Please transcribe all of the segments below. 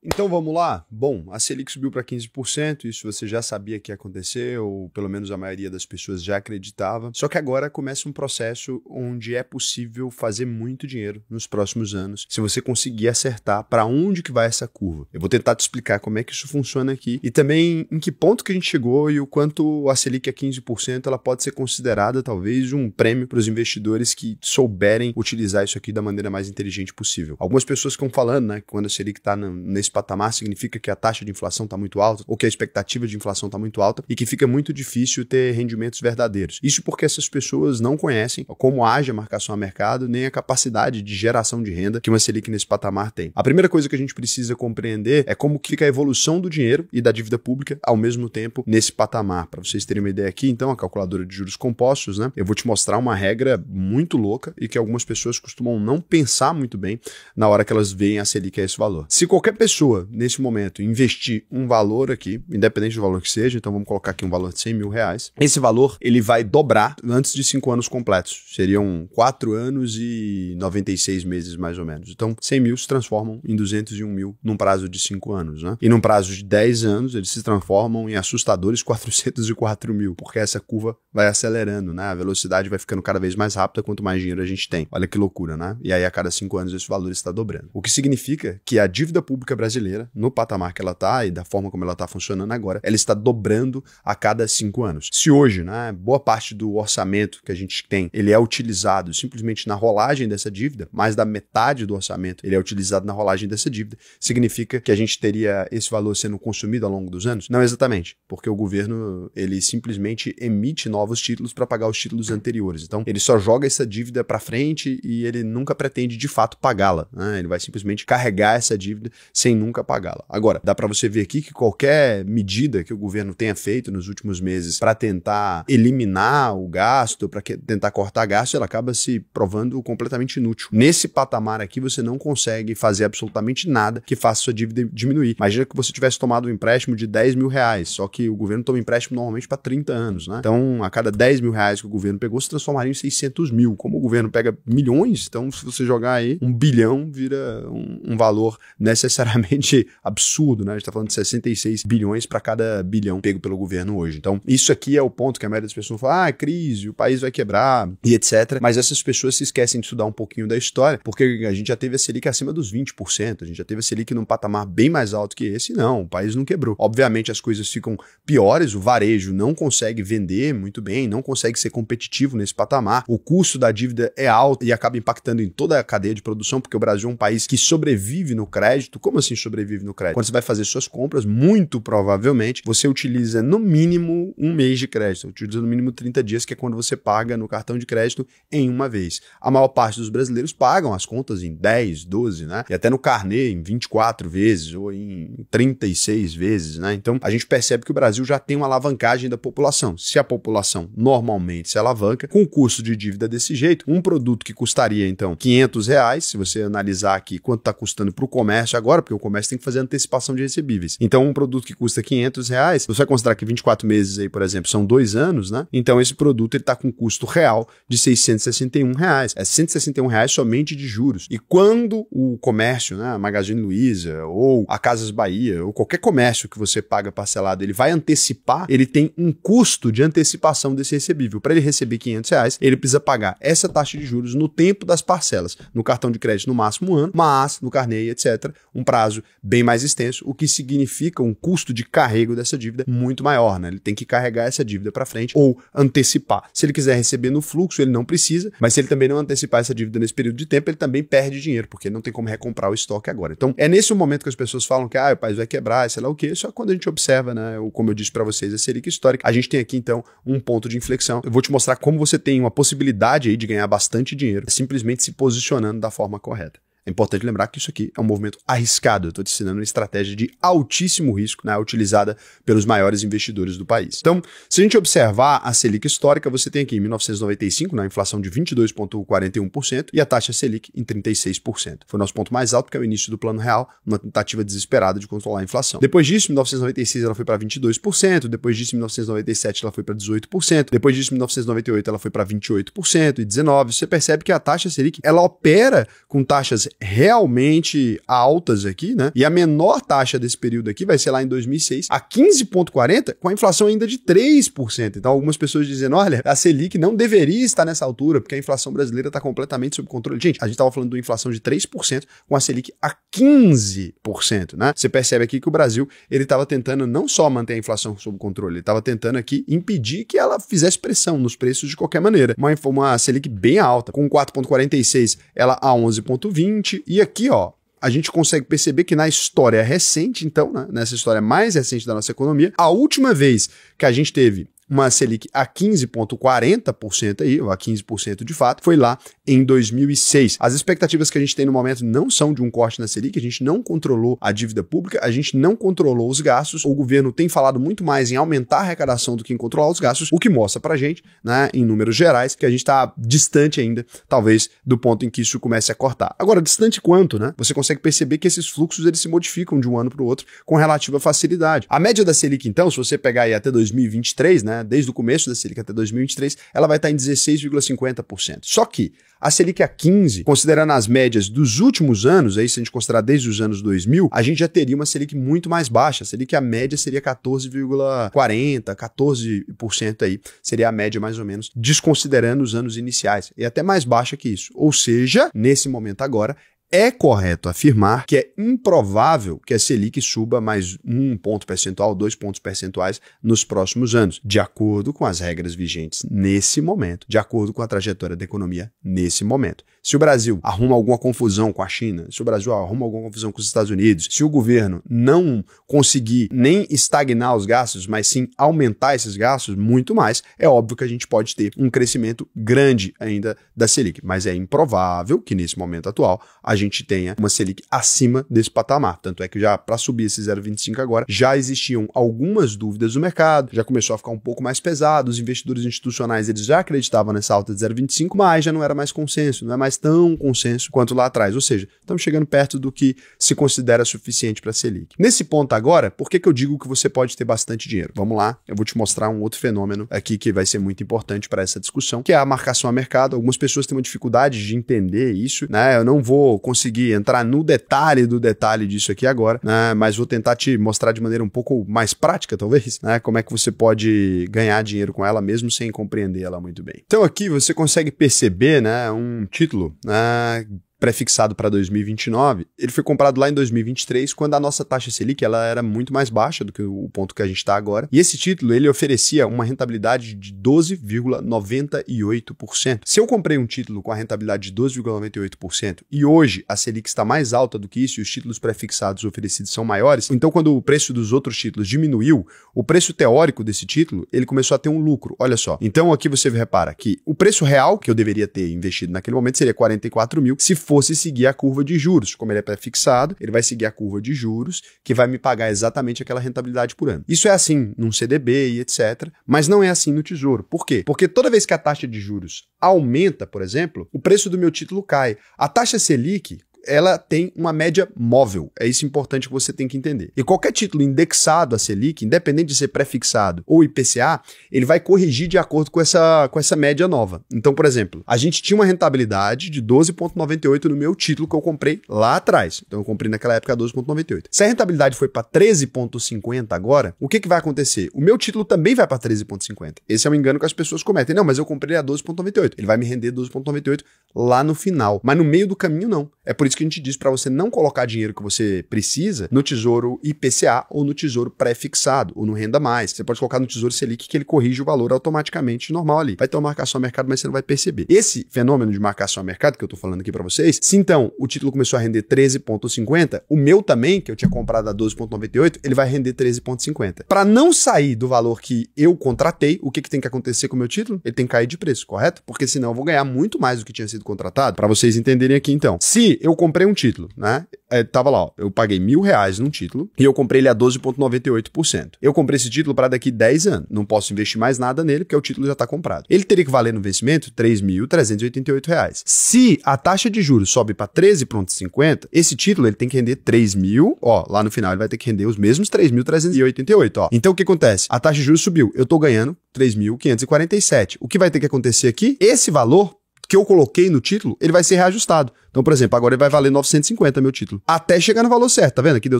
Então vamos lá? Bom, a Selic subiu para 15%, isso você já sabia que ia acontecer, ou pelo menos a maioria das pessoas já acreditava. Só que agora começa um processo onde é possível fazer muito dinheiro nos próximos anos, se você conseguir acertar para onde que vai essa curva. Eu vou tentar te explicar como é que isso funciona aqui e também em que ponto que a gente chegou e o quanto a Selic a 15% ela pode ser considerada talvez um prêmio para os investidores que souberem utilizar isso aqui da maneira mais inteligente possível. Algumas pessoas ficam falando, né, que quando a Selic está nesse patamar significa que a taxa de inflação está muito alta ou que a expectativa de inflação está muito alta e que fica muito difícil ter rendimentos verdadeiros. Isso porque essas pessoas não conhecem como age a marcação a mercado nem a capacidade de geração de renda que uma Selic nesse patamar tem. A primeira coisa que a gente precisa compreender é como que fica a evolução do dinheiro e da dívida pública ao mesmo tempo nesse patamar. Para vocês terem uma ideia aqui, então, a calculadora de juros compostos, né? Eu vou te mostrar uma regra muito louca e que algumas pessoas costumam não pensar muito bem na hora que elas veem a Selic a esse valor. Se qualquer pessoa nesse momento, investir um valor aqui, independente do valor que seja, então vamos colocar aqui um valor de 100 mil reais, esse valor ele vai dobrar antes de 5 anos completos. Seriam 4 anos e 96 meses mais ou menos. Então 100 mil se transformam em 201 mil num prazo de 5 anos, né? E num prazo de 10 anos eles se transformam em assustadores 404 mil, porque essa curva vai acelerando, né? A velocidade vai ficando cada vez mais rápida quanto mais dinheiro a gente tem. Olha que loucura, né? E aí a cada 5 anos esse valor está dobrando. O que significa que a dívida pública brasileira, no patamar que ela está e da forma como ela está funcionando agora, ela está dobrando a cada 5 anos. Se hoje, né, boa parte do orçamento que a gente tem, ele é utilizado simplesmente na rolagem dessa dívida, mais da metade do orçamento ele é utilizado na rolagem dessa dívida, significa que a gente teria esse valor sendo consumido ao longo dos anos? Não exatamente, porque o governo, ele simplesmente emite novos títulos para pagar os títulos anteriores. Então, ele só joga essa dívida para frente e ele nunca pretende de fato pagá-la, né? Ele vai simplesmente carregar essa dívida sem nunca pagá-la. Agora, dá para você ver aqui que qualquer medida que o governo tenha feito nos últimos meses para tentar eliminar o gasto, para tentar cortar gasto, ela acaba se provando completamente inútil. Nesse patamar aqui, você não consegue fazer absolutamente nada que faça sua dívida diminuir. Imagina que você tivesse tomado um empréstimo de 10 mil reais, só que o governo toma empréstimo normalmente para 30 anos, né? Então, a cada 10 mil reais que o governo pegou, se transformaria em 600 mil. Como o governo pega milhões, então se você jogar aí, 1 bilhão vira um valor necessariamente absurdo, né? A gente está falando de 66 bilhões para cada bilhão pego pelo governo hoje. Então, isso aqui é o ponto que a maioria das pessoas fala, é crise, o país vai quebrar e etc. Mas essas pessoas se esquecem de estudar um pouquinho da história, porque a gente já teve a Selic acima dos 20%, a gente já teve a Selic num patamar bem mais alto que esse, e não, o país não quebrou. Obviamente as coisas ficam piores, o varejo não consegue vender muito bem, não consegue ser competitivo nesse patamar, o custo da dívida é alto e acaba impactando em toda a cadeia de produção, porque o Brasil é um país que sobrevive no crédito. Como assim sobrevive no crédito? Quando você vai fazer suas compras, muito provavelmente você utiliza no mínimo um mês de crédito, utiliza no mínimo 30 dias, que é quando você paga no cartão de crédito em uma vez. A maior parte dos brasileiros pagam as contas em 10, 12, né? E até no carnê em 24 vezes ou em 36 vezes, né? Então a gente percebe que o Brasil já tem uma alavancagem da população. Se a população normalmente se alavanca, com o custo de dívida desse jeito, um produto que custaria então 500 reais, se você analisar aqui quanto está custando para o comércio agora, porque o comércio tem que fazer antecipação de recebíveis. Então um produto que custa 500 reais, você vai considerar que 24 meses aí, por exemplo, são 2 anos, né? Então esse produto ele está com custo real de 661 reais. É 161 reais somente de juros. E quando o comércio, né, a Magazine Luiza ou a Casas Bahia ou qualquer comércio que você paga parcelado, ele vai antecipar, ele tem um custo de antecipação desse recebível. Para ele receber 500 reais, ele precisa pagar essa taxa de juros no tempo das parcelas. No cartão de crédito no máximo 1 ano, mas no carnê, etc., um prazo bem mais extenso, o que significa um custo de carrego dessa dívida muito maior, né? Ele tem que carregar essa dívida para frente ou antecipar. Se ele quiser receber no fluxo, ele não precisa, mas se ele também não antecipar essa dívida nesse período de tempo, ele também perde dinheiro, porque não tem como recomprar o estoque agora. Então, é nesse momento que as pessoas falam que o país vai quebrar, sei lá o quê, só quando a gente observa, né, como eu disse para vocês, a Selic histórica, a gente tem aqui então um ponto de inflexão. Eu vou te mostrar como você tem uma possibilidade aí de ganhar bastante dinheiro, simplesmente se posicionando da forma correta. É importante lembrar que isso aqui é um movimento arriscado. Eu estou te ensinando uma estratégia de altíssimo risco, né, utilizada pelos maiores investidores do país. Então, se a gente observar a Selic histórica, você tem aqui em 1995, na inflação de 22,41% e a taxa Selic em 36%. Foi o nosso ponto mais alto, porque é o início do Plano Real, uma tentativa desesperada de controlar a inflação. Depois disso, em 1996, ela foi para 22%, depois disso, em 1997, ela foi para 18%, depois disso, em 1998, ela foi para 28% e 19%. Você percebe que a taxa Selic, ela opera com taxas realmente altas aqui, né? E a menor taxa desse período aqui vai ser lá em 2006, a 15,40, com a inflação ainda de 3%. Então, algumas pessoas dizendo, olha, a Selic não deveria estar nessa altura, porque a inflação brasileira está completamente sob controle. Gente, a gente estava falando de uma inflação de 3% com a Selic a 15%, né? Você percebe aqui que o Brasil, ele estava tentando não só manter a inflação sob controle, ele estava tentando aqui impedir que ela fizesse pressão nos preços de qualquer maneira. Uma Selic bem alta, com 4,46, ela a 11,20, e aqui, ó, a gente consegue perceber que na história recente, então, né, nessa história mais recente da nossa economia, a última vez que a gente teve uma Selic a 15,40% aí, ou a 15% de fato, foi lá em 2006. As expectativas que a gente tem no momento não são de um corte na Selic, a gente não controlou a dívida pública, a gente não controlou os gastos, o governo tem falado muito mais em aumentar a arrecadação do que em controlar os gastos, o que mostra pra gente, né, em números gerais, que a gente tá distante ainda, talvez, do ponto em que isso comece a cortar. Agora, distante quanto, né? Você consegue perceber que esses fluxos, eles se modificam de um ano para o outro com relativa facilidade. A média da Selic, então, se você pegar aí até 2023, né, desde o começo da Selic até 2023, ela vai estar em 16,50%. Só que a Selic a 15, considerando as médias dos últimos anos, aí se a gente considerar desde os anos 2000, a gente já teria uma Selic muito mais baixa. A Selic, a média seria 14,40%, 14% aí, seria a média mais ou menos, desconsiderando os anos iniciais, e até mais baixa que isso. Ou seja, nesse momento agora, é correto afirmar que é improvável que a Selic suba mais 1 ponto percentual, 2 pontos percentuais nos próximos anos, de acordo com as regras vigentes nesse momento, de acordo com a trajetória da economia nesse momento. Se o Brasil arruma alguma confusão com a China, se o Brasil arruma alguma confusão com os Estados Unidos, se o governo não conseguir nem estagnar os gastos, mas sim aumentar esses gastos muito mais, é óbvio que a gente pode ter um crescimento grande ainda da Selic, mas é improvável que nesse momento atual a gente tenha uma Selic acima desse patamar. Tanto é que já para subir esse 0,25 agora, já existiam algumas dúvidas do mercado, já começou a ficar um pouco mais pesado, os investidores institucionais eles já acreditavam nessa alta de 0,25, mas já não era mais consenso, não é mais tão consenso quanto lá atrás, ou seja, estamos chegando perto do que se considera suficiente para a Selic. Nesse ponto agora, por que eu digo que você pode ter bastante dinheiro? Vamos lá, eu vou te mostrar um outro fenômeno aqui que vai ser muito importante para essa discussão, que é a marcação a mercado. Algumas pessoas têm uma dificuldade de entender isso, né? Eu não vou conseguir entrar no detalhe do detalhe disso aqui agora, né? Mas vou tentar te mostrar de maneira um pouco mais prática, talvez, né? Como é que você pode ganhar dinheiro com ela mesmo sem compreender ela muito bem. Então aqui você consegue perceber, né, um título, né, prefixado para 2029, ele foi comprado lá em 2023, quando a nossa taxa Selic ela era muito mais baixa do que o ponto que a gente está agora. E esse título ele oferecia uma rentabilidade de 12,98%. Se eu comprei um título com a rentabilidade de 12,98% e hoje a Selic está mais alta do que isso e os títulos prefixados oferecidos são maiores, então quando o preço dos outros títulos diminuiu, o preço teórico desse título ele começou a ter um lucro. Olha só. Então aqui você repara que o preço real que eu deveria ter investido naquele momento seria 44 mil, se fosse seguir a curva de juros. Como ele é pré-fixado, ele vai seguir a curva de juros, que vai me pagar exatamente aquela rentabilidade por ano. Isso é assim num CDB e etc., mas não é assim no Tesouro. Por quê? Porque toda vez que a taxa de juros aumenta, por exemplo, o preço do meu título cai. A taxa Selic, ela tem uma média móvel. É isso importante que você tem que entender. E qualquer título indexado a Selic, independente de ser pré-fixado ou IPCA, ele vai corrigir de acordo com essa média nova. Então, por exemplo, a gente tinha uma rentabilidade de 12,98 no meu título que eu comprei lá atrás. Então, eu comprei naquela época 12,98. Se a rentabilidade foi para 13,50 agora, o que vai acontecer? O meu título também vai para 13,50. Esse é um engano que as pessoas cometem. Não, mas eu comprei a 12,98. Ele vai me render 12,98 lá no final. Mas no meio do caminho, não. É por isso que a gente diz para você não colocar dinheiro que você precisa no Tesouro IPCA ou no Tesouro pré-fixado ou no Renda Mais. Você pode colocar no Tesouro Selic que ele corrige o valor automaticamente normal ali. Vai ter uma marcação a mercado, mas você não vai perceber. Esse fenômeno de marcação a mercado que eu tô falando aqui para vocês, se então o título começou a render 13,50, o meu também, que eu tinha comprado a 12,98, ele vai render 13,50. Para não sair do valor que eu contratei, o que tem que acontecer com o meu título? Ele tem que cair de preço, correto? Porque senão eu vou ganhar muito mais do que tinha sido contratado. Para vocês entenderem aqui então. Se eu comprei um título, né? Tava lá, ó, eu paguei R$1.000 num título e eu comprei ele a 12,98%. Eu comprei esse título para daqui 10 anos. Não posso investir mais nada nele porque o título já está comprado. Ele teria que valer no vencimento R$3.388. Se a taxa de juros sobe para 13,50, esse título ele tem que render 3.000, ó, lá no final ele vai ter que render os mesmos 3.388, ó. Então o que acontece? A taxa de juros subiu, eu tô ganhando 3.547. O que vai ter que acontecer aqui? Esse valor que eu coloquei no título, ele vai ser reajustado. Então, por exemplo, agora ele vai valer 950 meu título. Até chegar no valor certo, tá vendo? Aqui deu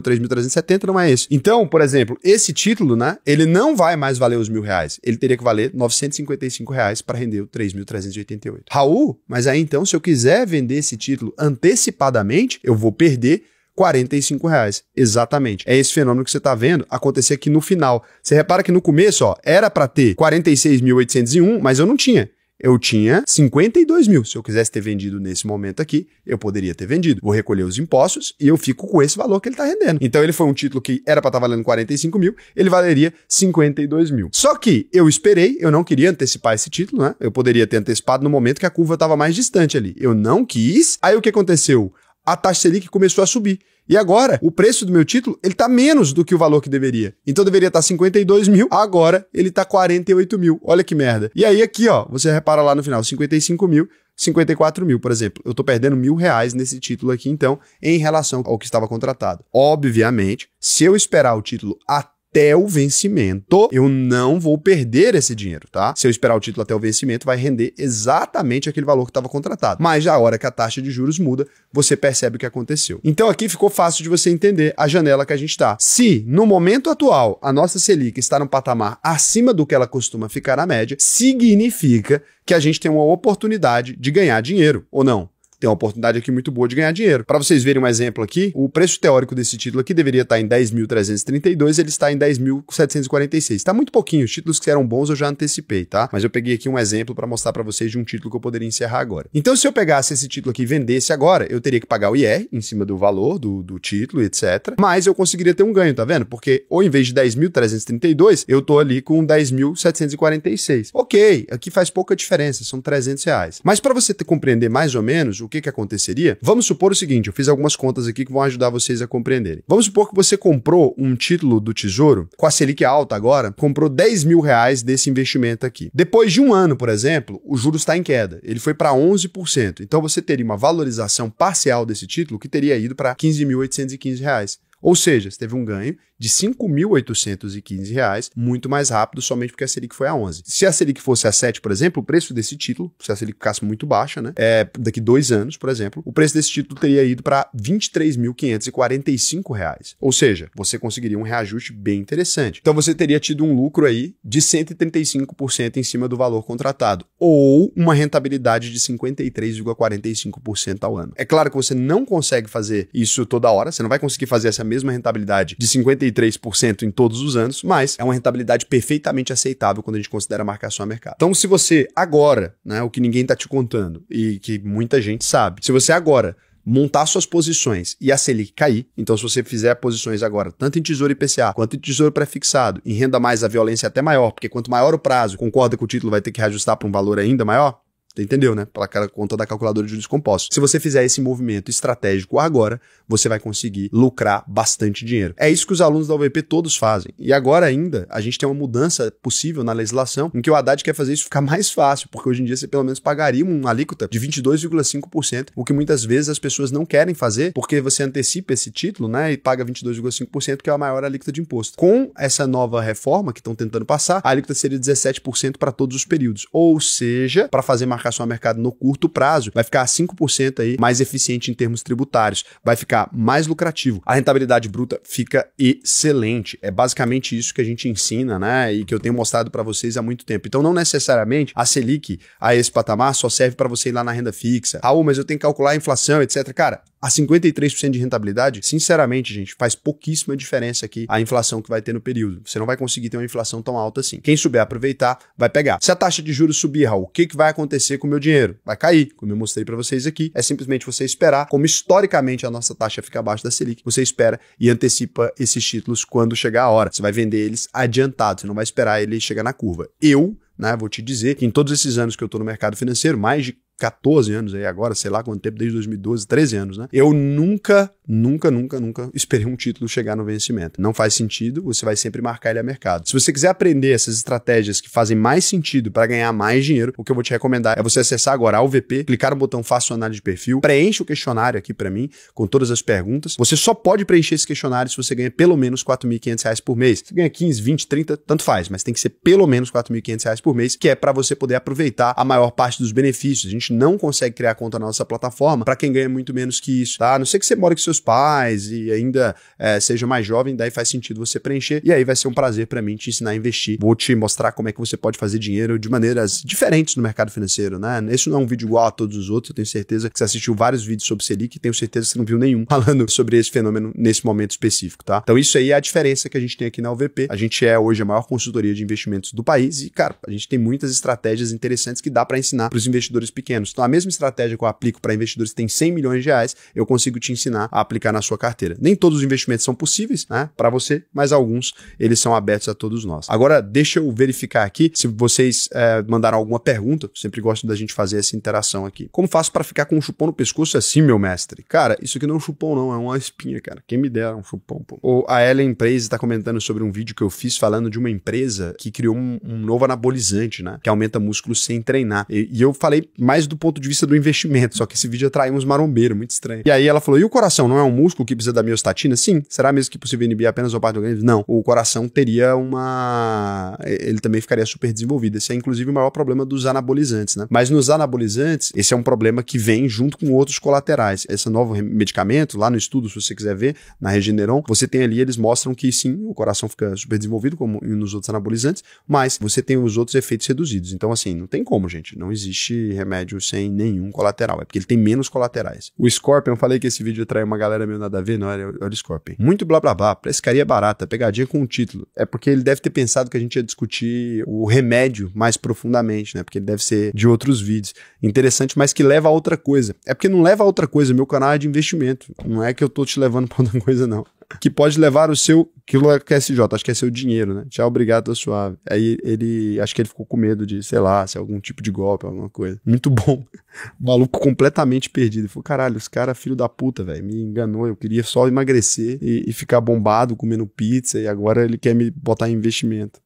3.370, não é esse. Então, por exemplo, esse título, né, ele não vai mais valer os R$1.000. Ele teria que valer R$955 para render o 3.388. Raul, mas aí então, se eu quiser vender esse título antecipadamente, eu vou perder R$45. Exatamente. É esse fenômeno que você está vendo acontecer aqui no final. Você repara que no começo, ó, era para ter 46.801, mas eu não tinha. Eu tinha 52 mil. Se eu quisesse ter vendido nesse momento aqui, eu poderia ter vendido. Vou recolher os impostos e eu fico com esse valor que ele está rendendo. Então ele foi um título que era para estar valendo 45 mil, ele valeria 52 mil. Só que eu esperei, eu não queria antecipar esse título, né? Eu poderia ter antecipado no momento que a curva estava mais distante ali. Eu não quis. Aí o que aconteceu? A taxa Selic começou a subir. E agora, o preço do meu título, ele tá menos do que o valor que deveria. Então deveria estar 52 mil, agora ele tá 48 mil. Olha que merda. E aí aqui, ó, você repara lá no final, 55 mil, 54 mil, por exemplo. Eu tô perdendo R$1.000 nesse título aqui, então, em relação ao que estava contratado. Obviamente, se eu esperar o título até o vencimento, eu não vou perder esse dinheiro, tá? Se eu esperar o título até o vencimento, vai render exatamente aquele valor que estava contratado. Mas já a hora que a taxa de juros muda, você percebe o que aconteceu. Então aqui ficou fácil de você entender a janela que a gente está. Se no momento atual a nossa Selic está num patamar acima do que ela costuma ficar na média, significa que a gente tem uma oportunidade de ganhar dinheiro, ou não? Tem uma oportunidade aqui muito boa de ganhar dinheiro. Para vocês verem um exemplo aqui, o preço teórico desse título aqui deveria estar em 10.332, ele está em 10.746. Está muito pouquinho, os títulos que eram bons eu já antecipei, tá? Mas eu peguei aqui um exemplo para mostrar para vocês de um título que eu poderia encerrar agora. Então, se eu pegasse esse título aqui e vendesse agora, eu teria que pagar o IR em cima do valor do título, etc. Mas eu conseguiria ter um ganho, tá vendo? Porque, ou em vez de 10.332, eu tô ali com 10.746. Ok, aqui faz pouca diferença, são R$300. Mas para você compreender mais ou menos o que aconteceria, vamos supor o seguinte, eu fiz algumas contas aqui que vão ajudar vocês a compreenderem. Vamos supor que você comprou um título do Tesouro, com a Selic alta agora, comprou R$10.000 desse investimento aqui. Depois de um ano, por exemplo, o juros está em queda, ele foi para 11%. Então você teria uma valorização parcial desse título que teria ido para R$15.815. Ou seja, você teve um ganho de R$5.815, muito mais rápido, somente porque a Selic foi a 11. Se a Selic fosse a 7, por exemplo, o preço desse título, se a Selic ficasse muito baixa, né, daqui 2 anos, por exemplo, o preço desse título teria ido para R$23.545. Ou seja, você conseguiria um reajuste bem interessante. Então você teria tido um lucro aí de 135% em cima do valor contratado, ou uma rentabilidade de 53,45% ao ano. É claro que você não consegue fazer isso toda hora, você não vai conseguir fazer essa mesma rentabilidade de 53% em todos os anos, mas é uma rentabilidade perfeitamente aceitável quando a gente considera marcação a mercado. Então, se você agora, né, o que ninguém está te contando e que muita gente sabe, se você agora montar suas posições e a Selic cair, então se você fizer posições agora, tanto em Tesouro IPCA, quanto em Tesouro Prefixado, em renda mais, a violência é até maior, porque quanto maior o prazo, concorda que o título vai ter que reajustar para um valor ainda maior? Você entendeu, né? Pela conta da calculadora de juros compostos. Se você fizer esse movimento estratégico agora, você vai conseguir lucrar bastante dinheiro. É isso que os alunos da UVP todos fazem. E agora ainda, a gente tem uma mudança possível na legislação em que o Haddad quer fazer isso ficar mais fácil, porque hoje em dia você pelo menos pagaria uma alíquota de 22,5%, o que muitas vezes as pessoas não querem fazer, porque você antecipa esse título, né, e paga 22,5%, que é a maior alíquota de imposto. Com essa nova reforma que estão tentando passar, a alíquota seria 17% para todos os períodos. Ou seja, para fazer marcação a mercado no curto prazo, vai ficar 5% aí mais eficiente em termos tributários, vai ficar mais lucrativo. A rentabilidade bruta fica excelente. É basicamente isso que a gente ensina, né, e que eu tenho mostrado para vocês há muito tempo. Então não necessariamente a Selic a esse patamar só serve para você ir lá na renda fixa. Raul, mas eu tenho que calcular a inflação, etc. Cara, a 53% de rentabilidade, sinceramente, gente, faz pouquíssima diferença aqui a inflação que vai ter no período. Você não vai conseguir ter uma inflação tão alta assim. Quem souber aproveitar, vai pegar. Se a taxa de juros subir, Raul, o que vai acontecer com o meu dinheiro? Vai cair, como eu mostrei para vocês aqui. É simplesmente você esperar, como historicamente a nossa taxa fica abaixo da Selic, você espera e antecipa esses títulos quando chegar a hora. Você vai vender eles adiantados, você não vai esperar ele chegar na curva. Eu, né, vou te dizer que em todos esses anos que eu tô no mercado financeiro, mais de 14 anos aí agora, sei lá quanto tempo, desde 2012, 13 anos, né? Eu nunca esperei um título chegar no vencimento. Não faz sentido, você vai sempre marcar ele a mercado. Se você quiser aprender essas estratégias que fazem mais sentido para ganhar mais dinheiro, o que eu vou te recomendar é você acessar agora a UVP, clicar no botão Faça sua análise de perfil, preenche o questionário aqui para mim, com todas as perguntas. Você só pode preencher esse questionário se você ganha pelo menos R$4.500 por mês. Se ganha 15, 20, 30, tanto faz, mas tem que ser pelo menos R$4.500 por mês, que é para você poder aproveitar a maior parte dos benefícios. A gente gente não consegue criar conta na nossa plataforma para quem ganha muito menos que isso, tá? A não ser que você mora com seus pais e ainda seja mais jovem, daí faz sentido você preencher, e aí vai ser um prazer para mim te ensinar a investir. Vou te mostrar como é que você pode fazer dinheiro de maneiras diferentes no mercado financeiro, né? Esse não é um vídeo igual a todos os outros, eu tenho certeza que você assistiu vários vídeos sobre Selic e tenho certeza que você não viu nenhum falando sobre esse fenômeno nesse momento específico, tá? Então isso aí é a diferença que a gente tem aqui na UVP. A gente é hoje a maior consultoria de investimentos do país e, cara, a gente tem muitas estratégias interessantes que dá para ensinar para os investidores pequenos. Então a mesma estratégia que eu aplico para investidores que têm 100 milhões de reais, eu consigo te ensinar a aplicar na sua carteira. Nem todos os investimentos são possíveis, né, para você, mas alguns eles são abertos a todos nós. Agora, deixa eu verificar aqui se vocês mandaram alguma pergunta. Eu sempre gosto da gente fazer essa interação aqui. Como faço para ficar com um chupão no pescoço assim, meu mestre? Cara, isso aqui não é um chupão não, é uma espinha, cara. Quem me dera um chupão, pô. A Ellen Preise está comentando sobre um vídeo que eu fiz falando de uma empresa que criou um novo anabolizante, né, que aumenta músculo sem treinar. E eu falei mais do ponto de vista do investimento, só que esse vídeo atraiu uns marombeiros, muito estranho. E aí ela falou, e o coração não é um músculo que precisa da miostatina? Sim. Será mesmo que é possível inibir apenas uma parte do organismo? Não. O coração teria ele também ficaria super desenvolvido. Esse é inclusive o maior problema dos anabolizantes, né? Mas nos anabolizantes, esse é um problema que vem junto com outros colaterais. Esse novo medicamento, lá no estudo, se você quiser ver, na Regeneron, você tem ali, eles mostram que sim, o coração fica super desenvolvido, como nos outros anabolizantes, mas você tem os outros efeitos reduzidos. Então, assim, não tem como, gente. Não existe remédio sem nenhum colateral. É porque ele tem menos colaterais. O Scorpion, eu falei que esse vídeo atrai uma galera meio nada a ver, não, olha o Scorpion. Muito blá blá blá, pescaria barata, pegadinha com o título. É porque ele deve ter pensado que a gente ia discutir o remédio mais profundamente, né? Porque ele deve ser de outros vídeos. Interessante, mas que leva a outra coisa. É porque não leva a outra coisa, meu canal é de investimento. Não é que eu tô te levando pra outra coisa, não. Que pode levar o seu, que é QSJ, acho que é seu dinheiro, né? Tchau, obrigado, tô suave. Aí acho que ele ficou com medo de, sei lá, se é algum tipo de golpe, alguma coisa. Muito bom. O maluco completamente perdido. Ele falou, caralho, os caras, filho da puta, velho, me enganou. Eu queria só emagrecer e ficar bombado, comendo pizza, e agora ele quer me botar em investimento.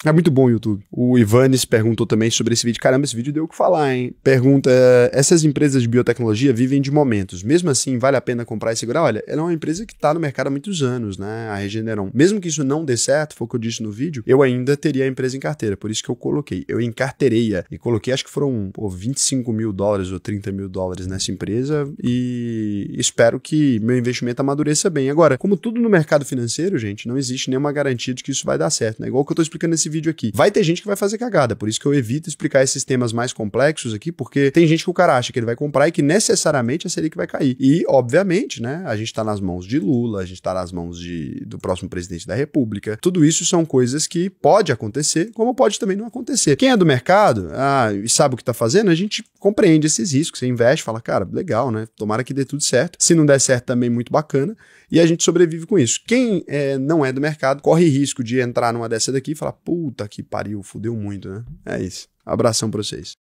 É muito bom o YouTube. O Ivanes perguntou também sobre esse vídeo. Caramba, esse vídeo deu o que falar, hein? Pergunta, essas empresas de biotecnologia vivem de momentos. Mesmo assim, vale a pena comprar e segurar? Olha, ela é uma empresa que está no mercado há muitos anos, né? A Regeneron. Mesmo que isso não dê certo, foi o que eu disse no vídeo, eu ainda teria a empresa em carteira. Por isso que eu coloquei. Eu encarteirei-a e coloquei, acho que foram $25 mil ou $30 mil nessa empresa e espero que meu investimento amadureça bem. Agora, como tudo no mercado financeiro, gente, não existe nenhuma garantia de que isso vai dar certo, né? Igual que eu tô explicando nesse vídeo aqui. Vai ter gente que vai fazer cagada, por isso que eu evito explicar esses temas mais complexos aqui, porque tem gente que o cara acha que ele vai comprar e que necessariamente a Selic vai cair. E, obviamente, né, a gente tá nas mãos de Lula, a gente tá nas mãos do próximo presidente da República. Tudo isso são coisas que pode acontecer, como pode também não acontecer. Quem é do mercado, e sabe o que tá fazendo, a gente compreende esses riscos. Você investe, fala, cara, legal, né? Tomara que dê tudo certo. Se não der certo também, muito bacana. E a gente sobrevive com isso. Quem não é do mercado, corre risco de entrar numa dessa daqui e falar, puta que pariu, fudeu muito, né? É isso. Abração pra vocês.